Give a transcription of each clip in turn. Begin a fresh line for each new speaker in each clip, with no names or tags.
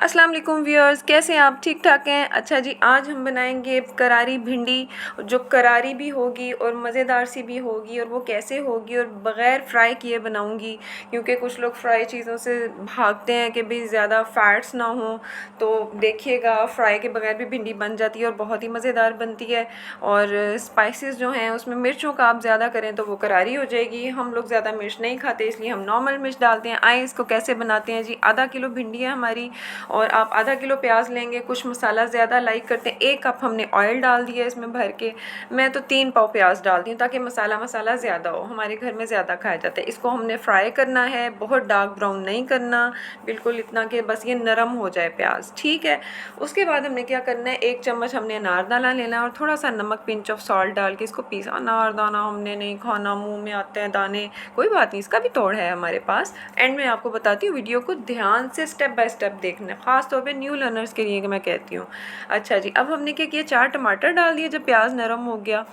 अस्सलाम वालेकुम व्यूअर्स, कैसे हैं आप? ठीक ठाक हैं? अच्छा जी, आज हम बनाएंगे करारी भिंडी, जो करारी भी होगी और मज़ेदार सी भी होगी। और वो कैसे होगी और बग़ैर फ्राई किए बनाऊंगी, क्योंकि कुछ लोग फ्राई चीज़ों से भागते हैं कि भाई ज़्यादा फ़ैट्स ना हो। तो देखिएगा, फ्राई के बगैर भी भिंडी बन जाती है और बहुत ही मज़ेदार बनती है। और स्पाइसेस जो हैं उसमें मिर्चों का आप ज़्यादा करें तो वो करारी हो जाएगी। हम लोग ज़्यादा मिर्च नहीं खाते, इसलिए हम नॉर्मल मिर्च डालते हैं। आए इसको कैसे बनाते हैं जी। आधा किलो भिंडी है हमारी, और आप आधा किलो प्याज लेंगे। कुछ मसाला ज़्यादा लाइक करते हैं, 1 कप हमने ऑयल डाल दिया इसमें भर के। मैं तो 3 पाव प्याज डालती हूँ ताकि मसाला ज़्यादा हो, हमारे घर में ज़्यादा खाया जाता है। इसको हमने फ्राई करना है, बहुत डार्क ब्राउन नहीं करना, बिल्कुल इतना कि बस ये नरम हो जाए प्याज, ठीक है। उसके बाद हमने क्या करना है, 1 चम्मच हमने अनारदाना लेना है और थोड़ा सा नमक, पिंच ऑफ सॉल्ट डाल के इसको पीसा। अनारदाना हमने नहीं खाना, मुँह में आते हैं दाने, कोई बात नहीं, इसका भी तोड़ है हमारे पास। एंड में आपको बताती हूँ, वीडियो को ध्यान से स्टेप बाय स्टेप देखना है, ख़ास तौर पे न्यू लर्नर्स के लिए कि मैं कहती हूँ। अच्छा जी, अब हमने क्या किया, 4 टमाटर डाल दिए जब प्याज नरम हो गया।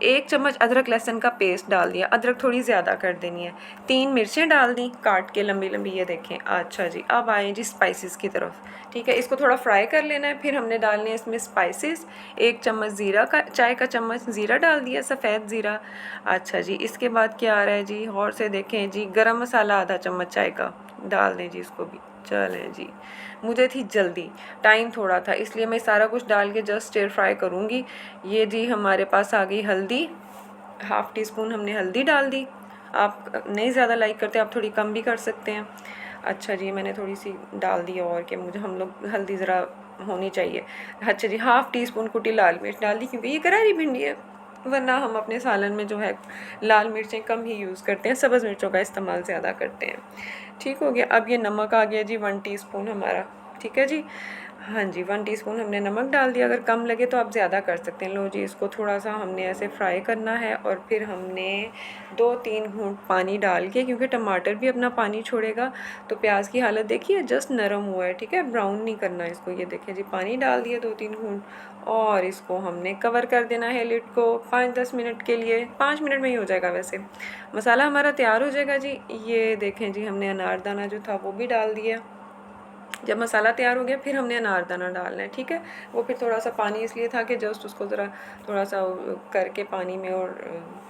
1 चम्मच अदरक लहसुन का पेस्ट डाल दिया, अदरक थोड़ी ज़्यादा कर देनी है। 3 मिर्चें डाल दी काट के लंबी लंबी, ये देखें। अच्छा जी, अब आए जी स्पाइसेस की तरफ, ठीक है। इसको थोड़ा फ्राई कर लेना है, फिर हमने डालने हैं इसमें स्पाइसेस। 1 चम्मच ज़ीरा का, चाय का चम्मच ज़ीरा डाल दिया, सफ़ेद ज़ीरा। अच्छा जी, इसके बाद क्या आ रहा है जी, और से देखें जी, गरम मसाला आधा चम्मच चाय का डाल दें जी, इसको भी। चलें जी, मुझे थी जल्दी, टाइम थोड़ा था, इसलिए मैं सारा कुछ डाल के जस्ट स्टिर फ्राई करूँगी। ये जी हमारे पास आ गई हल्दी, हाफ़ टी स्पून हमने हल्दी डाल दी। आप नहीं ज़्यादा लाइक करते, आप थोड़ी कम भी कर सकते हैं। अच्छा जी, मैंने थोड़ी सी डाल दी, और कि मुझे, हम लोग हल्दी ज़रा होनी चाहिए। अच्छा जी, हाफ़ टी स्पून कुटी लाल मिर्च डाल दी, क्योंकि ये करारी भिंडी है, वरना हम अपने सालन में जो है लाल मिर्चें कम ही यूज़ करते हैं, सब्ज़ मिर्चों का इस्तेमाल ज़्यादा करते हैं। ठीक हो गया। अब ये नमक आ गया जी 1 टीस्पून हमारा, ठीक है जी। हाँ जी, 1 टीस्पून हमने नमक डाल दिया, अगर कम लगे तो आप ज़्यादा कर सकते हैं। लो जी, इसको थोड़ा सा हमने ऐसे फ्राई करना है, और फिर हमने 2-3 घूंट पानी डाल के, क्योंकि टमाटर भी अपना पानी छोड़ेगा, तो प्याज की हालत देखिए, जस्ट नरम हुआ है, ठीक है, ब्राउन नहीं करना इसको। ये देखिए जी, पानी डाल दिया 2-3 घूंट, और इसको हमने कवर कर देना है लिड को 5-10 मिनट के लिए। 5 मिनट में ही हो जाएगा वैसे। मसाला हमारा तैयार हो जाएगा जी। ये देखें जी, हमने अनारदाना जो था वो भी डाल दिया। जब मसाला तैयार हो गया, फिर हमने अनारदाना डालना है, ठीक है। वो फिर थोड़ा सा पानी इसलिए था कि जस्ट उसको ज़रा थोड़ा सा करके पानी में, और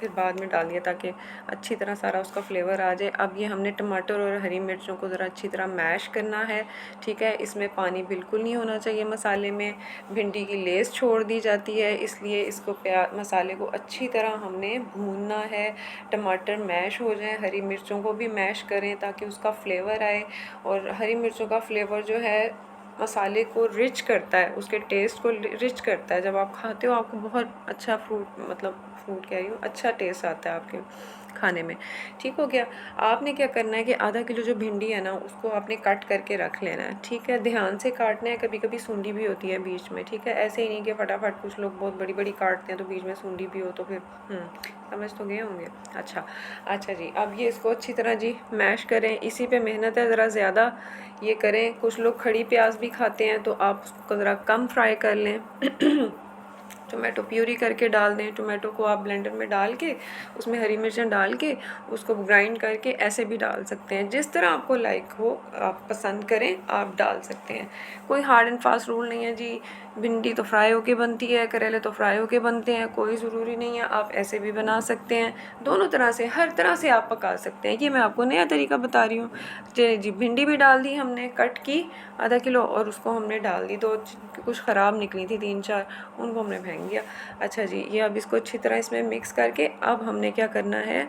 फिर बाद में डाल दिया ताकि अच्छी तरह सारा उसका फ्लेवर आ जाए। अब ये हमने टमाटर और हरी मिर्चों को ज़रा अच्छी तरह मैश करना है, ठीक है। इसमें पानी बिल्कुल नहीं होना चाहिए मसाले में, भिंडी की लेस छोड़ दी जाती है, इसलिए इसको मसाले को अच्छी तरह हमने भूनना है। टमाटर मैश हो जाए, हरी मिर्चों को भी मैश करें ताकि उसका फ्लेवर आए। और हरी मिर्चों का फ्लेवर जो है मसाले को रिच करता है, उसके टेस्ट को रिच करता है। जब आप खाते हो आपको बहुत अच्छा फूड कह रही हूँ, अच्छा टेस्ट आता है आपके खाने में। ठीक हो गया। आपने क्या करना है कि आधा किलो जो भिंडी है ना, उसको आपने कट करके रख लेना है, ठीक है। ध्यान से काटना है, कभी कभी सूंडी भी होती है बीच में, ठीक है। ऐसे ही नहीं कि फटाफट, कुछ लोग बहुत बड़ी बड़ी काटते हैं तो बीच में सूंडी भी हो, तो फिर समझ तो गए होंगे। अच्छा जी, अब ये इसको अच्छी तरह जी मैश करें। इसी पे मेहनत है, ज़रा ज़्यादा ये करें। कुछ लोग खड़ी प्याज भी खाते हैं, तो आप उसको ज़रा कम फ्राई कर लें। टोमेटो प्यूरी करके डाल दें, टोमेटो को आप ब्लेंडर में डाल के, उसमें हरी मिर्चें डाल के, उसको ग्राइंड करके ऐसे भी डाल सकते हैं। जिस तरह आपको लाइक हो, आप पसंद करें, आप डाल सकते हैं। कोई हार्ड एंड फास्ट रूल नहीं है जी, भिंडी तो फ्राई होके बनती है, करेले तो फ्राई होके बनते हैं, कोई ज़रूरी नहीं है। आप ऐसे भी बना सकते हैं, दोनों तरह से, हर तरह से आप पका सकते हैं। ये मैं आपको नया तरीका बता रही हूँ। जी, भिंडी भी डाल दी हमने, कट की आधा किलो, और उसको हमने डाल दी। दो कुछ ख़राब निकली थी 3-4, उनको हमने फेंक दिया। अच्छा जी, ये अब इसको अच्छी तरह इसमें मिक्स करके, अब हमने क्या करना है,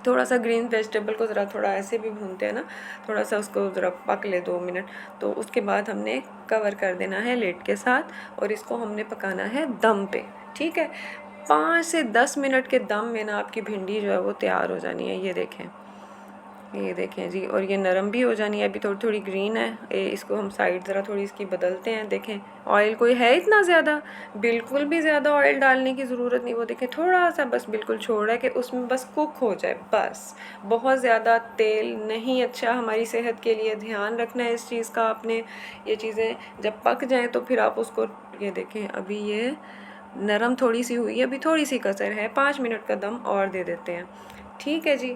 थोड़ा सा ग्रीन वेजिटेबल को ज़रा थोड़ा ऐसे भी भूनते हैं ना, थोड़ा सा उसको ज़रा पक ले 2 मिनट, तो उसके बाद हमने कवर कर देना है लिड के साथ, और इसको हमने पकाना है दम पे, ठीक है। 5 से 10 मिनट के दम में ना आपकी भिंडी जो है वो तैयार हो जानी है। ये देखें जी, और ये नरम भी हो जानी है। अभी थोड़ी थोड़ी ग्रीन है, इसको हम साइड ज़रा थोड़ी इसकी बदलते हैं। देखें, ऑयल कोई है इतना ज़्यादा, बिल्कुल भी ज़्यादा ऑयल डालने की ज़रूरत नहीं। वो देखें, थोड़ा सा बस बिल्कुल छोड़ है कि उसमें बस कुक हो जाए, बस। बहुत ज़्यादा तेल नहीं अच्छा हमारी सेहत के लिए, ध्यान रखना है इस चीज़ का आपने। ये चीज़ें जब पक जाएँ तो फिर आप उसको, ये देखें अभी ये नरम थोड़ी सी हुई है, अभी थोड़ी सी कसर है, 5 मिनट का दम और दे देते हैं, ठीक है जी।